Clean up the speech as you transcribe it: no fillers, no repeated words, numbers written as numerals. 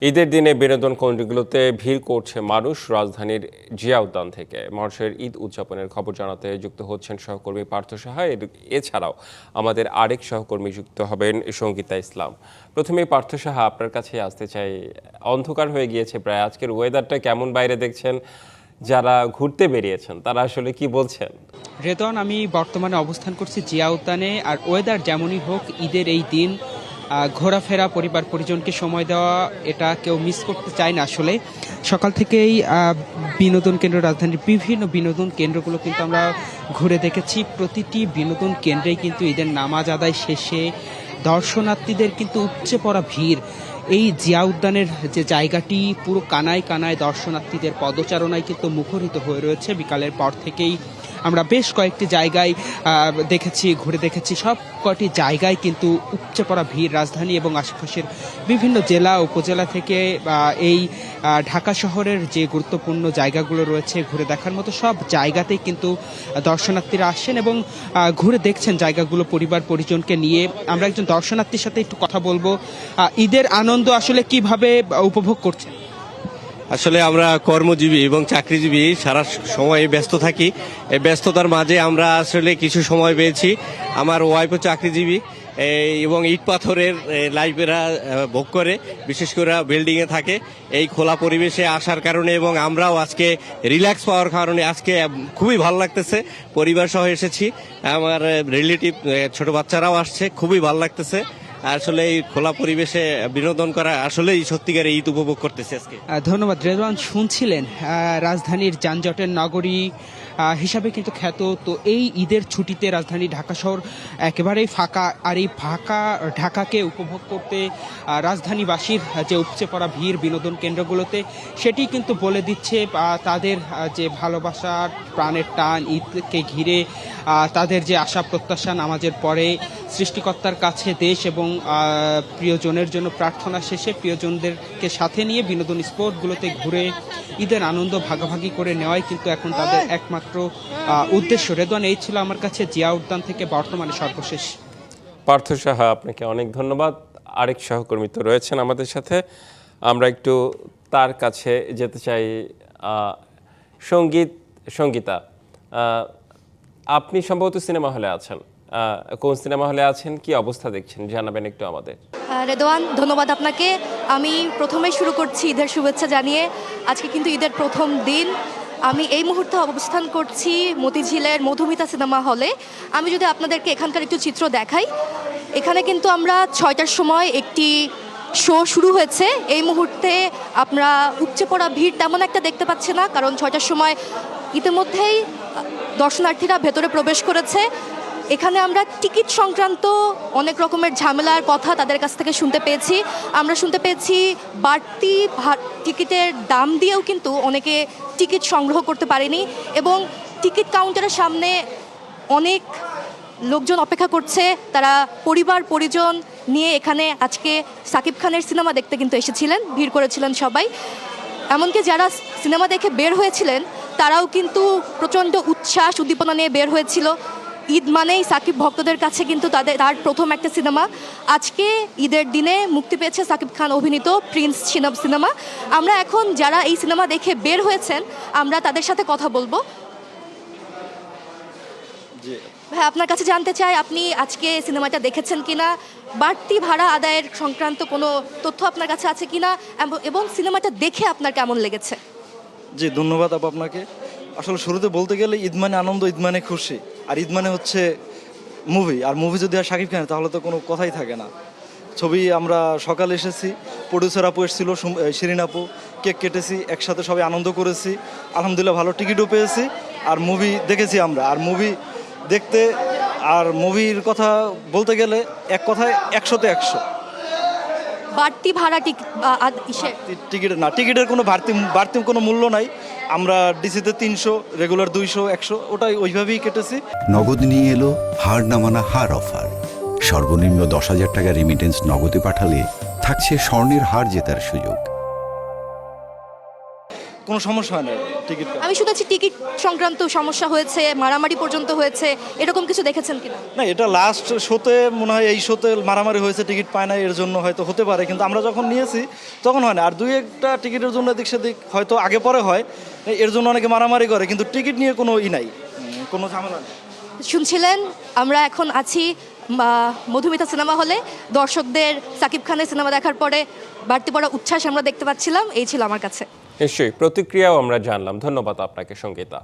ঈদের দিনে বিনোদন কেন্দ্রগুলোতে ভিড় করছে মানুষ। রাজধানীর জিয়া উদ্যান থেকে মানুষের ঈদ উদযাপনের খবর জানাতে যুক্ত হচ্ছেন সহকর্মী পার্থ সাহা। এছাড়াও আমাদের আরেক সহকর্মী যুক্ত হবেন সঙ্গীতা ইসলাম। প্রথমেই পার্থ সাহা, আপনার কাছে আসতে চাই, অন্ধকার হয়ে গিয়েছে প্রায়, আজকের ওয়েদারটা কেমন বাইরে দেখছেন? যারা ঘুরতে বেরিয়েছেন তারা আসলে কি বলছেন? রেদওয়ান, আমি বর্তমানে অবস্থান করছি জিয়া উদ্যানে। আর ওয়েদার যেমনই হোক, ঈদের এই দিন ঘোরাফেরা, পরিবার পরিজনকে সময় দেওয়া, এটা কেউ মিস করতে চায় না। আসলে সকাল থেকেই বিনোদন কেন্দ্র, রাজধানীর বিভিন্ন বিনোদন কেন্দ্রগুলো কিন্তু আমরা ঘুরে দেখেছি। প্রতিটি বিনোদন কেন্দ্রেই কিন্তু ঈদের নামাজ আদায় শেষে দর্শনার্থীদের কিন্তু উপচে পড়া ভিড়। এই জিয়া উদ্যানের যে জায়গাটি পুরো কানায় কানায় দর্শনার্থীদের পদচারণায় কিন্তু মুখরিত হয়ে রয়েছে। বিকালের পর থেকেই আমরা বেশ কয়েকটি জায়গায় ঘুরে দেখেছি। সব কয়টি জায়গায় কিন্তু উপচে পড়া ভিড়। রাজধানী এবং আশেপাশের বিভিন্ন জেলা উপজেলা থেকে এই ঢাকা শহরের যে গুরুত্বপূর্ণ জায়গাগুলো রয়েছে ঘুরে দেখার মতো, সব জায়গাতেই কিন্তু দর্শনার্থীরা আসছেন এবং ঘুরে দেখছেন জায়গাগুলো পরিবার পরিজনকে নিয়ে। আমরা একজন দর্শনার্থীর সাথে একটু কথা বলবো। ঈদের আনন্দ আসলে কিভাবে উপভোগ করছেন? আসলে আমরা কর্মজীবী এবং চাকরিজীবী, সারা সময় ব্যস্ত থাকি। এই ব্যস্ততার মাঝে আমরা আসলে কিছু সময় পেয়েছি। আমার ওয়াইফও চাকরিজীবী এবং ইট পাথরের লাইফেরা ভোগ করে, বিশেষ করে বিল্ডিংয়ে থাকে। এই খোলা পরিবেশে আসার কারণে এবং আমরাও আজকে রিল্যাক্স পাওয়ার কারণে আজকে খুবই ভালো লাগতেছে। পরিবার সহ এসেছি, আমার রিলেটিভ ছোট বাচ্চারাও আসছে, খুবই ভালো লাগতেছে। আসলে এই খোলা পরিবেশে বিনোদন করা আসলেই সত্যিকারে ঈদ উপভোগ করতেছে আজকে। ধন্যবাদ রেদওয়ান। শুনছিলেন রাজধানীর যানজটের নগরী হিসাবে কিন্তু খ্যাত। তো এই ঈদের ছুটিতে রাজধানী ঢাকা শহর একেবারেই ফাঁকা। আর এই ফাঁকা ঢাকাকে উপভোগ করতে রাজধানীবাসীর যে উপচে পড়া ভিড় বিনোদন কেন্দ্রগুলোতে, সেটি কিন্তু বলে দিচ্ছে তাদের যে ভালোবাসার প্রাণের টান ঈদকে ঘিরে, তাদের যে আশা প্রত্যাশা নামাজের পরে সৃষ্টিকর্তার কাছে দেশ এবং প্রিয়জনের জন্য প্রার্থনা শেষে প্রিয়জনদেরকে সাথে নিয়ে বিনোদন স্পটগুলোতে ঘুরে ঈদের আনন্দ ভাগাভাগি করে নেওয়াই কিন্তু এখন তাদের একমাত্র উদ্দেশ্য। রেদওয়ান, এই ছিল আমার কাছে জিয়া উদ্যান থেকে বর্তমানে সর্বশেষ। পার্থ সাহা, আপনাকে অনেক ধন্যবাদ। আরেক সহকর্মী তো রয়েছেন আমাদের সাথে, আমরা একটু তার কাছে যেতে চাই। সঙ্গীতা, আপনি সম্ভবত সিনেমা হলে আছেন। কোন সিনেমা হলে আছেন, কি অবস্থা দেখছেন জানাবেন একটু আমাদের। রেদওয়ান, ধন্যবাদ আপনাকে। আমি প্রথমেই শুরু করছি ঈদের শুভেচ্ছা জানিয়ে। আজকে কিন্তু ঈদের প্রথম দিন। আমি এই মুহূর্তে অবস্থান করছি মতিঝিলের মধুমিতা সিনেমা হলে। আমি যদি আপনাদেরকে এখানকার একটু চিত্র দেখাই, এখানে কিন্তু আমরা 6টার সময় একটি শো শুরু হয়েছে। এই মুহূর্তে আপনারা উপচে পড়া ভিড় তেমন একটা দেখতে পাচ্ছি না, কারণ 6টার সময় ইতিমধ্যেই দর্শনার্থীরা ভেতরে প্রবেশ করেছে। এখানে আমরা টিকিট সংক্রান্ত অনেক রকমের ঝামেলার কথা তাদের কাছ থেকে শুনতে পেয়েছি। আমরা শুনতে পেয়েছি বাড়তি টিকিটের দাম দিয়েও কিন্তু অনেকে টিকিট সংগ্রহ করতে পারেনি এবং টিকিট কাউন্টারের সামনে অনেক লোকজন অপেক্ষা করছে। তারা পরিবার পরিজন নিয়ে এখানে আজকে সাকিব খানের সিনেমা দেখতে কিন্তু এসেছিলেন, ভিড় করেছিলেন সবাই। এমনকি যারা সিনেমা দেখে বের হয়েছিলেন তারাও কিন্তু প্রচণ্ড উচ্ছ্বাস উদ্দীপনা নিয়ে বের হয়েছিল। ঈদ মানেই সাকিব ভক্তদের কাছে কিন্তু তার প্রথম একটা সিনেমা। আজকে ঈদের দিনে মুক্তি পেয়েছে সাকিব খান অভিনীত প্রিন্স সিনেমা। আমরা এখন যারা এই সিনেমা দেখে বের হয়েছেন আমরা তাদের সাথে কথা বলবো। ভাই, আপনার কাছে জানতে চাই, আপনি আজকে সিনেমাটা দেখেছেন কিনা, বাড়তি ভাড়া আদায়ের সংক্রান্ত কোনো তথ্য আপনার কাছে আছে কিনা, এবং সিনেমাটা দেখে আপনার কেমন লেগেছে? জি, ধন্যবাদ আপু আপনাকে। আসলে শুরুতে বলতে গেলে ঈদ মানে আনন্দ, ঈদ মানে খুশি, আর ঈদ মানে হচ্ছে মুভি। আর মুভি যদি আর শাকিব খানের তাহলে তো কোনো কথাই থাকে না। ছবি আমরা সকালে এসেছি, প্রডিউসার আপু এসেছিল, শিরিন আপু, কেক কেটেছি, একসাথে সবাই আনন্দ করেছি। আলহামদুলিল্লাহ ভালো টিকিটও পেয়েছি, আর মুভি দেখেছি আমরা। আর মুভি দেখতে আর মুভির কথা বলতে গেলে এক কথায় 100-তে 100। বাড়তি ভাড়া টিকিটের না, টিকিটের কোনো বাড়তি কোনো মূল্য নাই। আমরা ডিসিতে 300, রেগুলার 200, 100, ওটাই ওইভাবেই কেটেছি। নগদ নিয়ে এলো হার না মানা হার অফার। সর্বনিম্ন 10,000 টাকা রেমিটেন্স নগদে পাঠালে থাকছে স্বর্ণের হার জেতার সুযোগ। কোনো সমস্যা হয় না টিকিট। আমি শুনেছি টিকিট সংক্রান্ত সমস্যা হয়েছে, মারামারি পর্যন্ত হয়েছে, এরকম কিছু দেখেছেন কিনা? না, এটা লাস্ট শোতে মনে হয়, এই শোতে মারামারি হয়েছে, টিকিট পায় না, এর জন্য হয়তো হতে পারে, কিন্তু আমরা যখন নিয়েছি তখন হয় না। আর দুই একটা টিকিটের জন্য এদিক সেদিক হয়তো আগে পরে হয়, এর জন্য অনেকে মারামারি করে, কিন্তু টিকিট নিয়ে কোনো নাই, কোনো ঝামেলা নেই। শুনছিলেন, আমরা এখন আছি মধুমিতা সিনেমা হলে। দর্শকদের সাকিব খানের সিনেমা দেখার পরে বাড়তি পড়া উচ্ছ্বাস আমরা দেখতে পাচ্ছিলাম। এই ছিল আমার কাছে। নিশ্চয়ই প্রতিক্রিয়াও আমরা জানলাম। ধন্যবাদ আপনাকে সঙ্গীতা।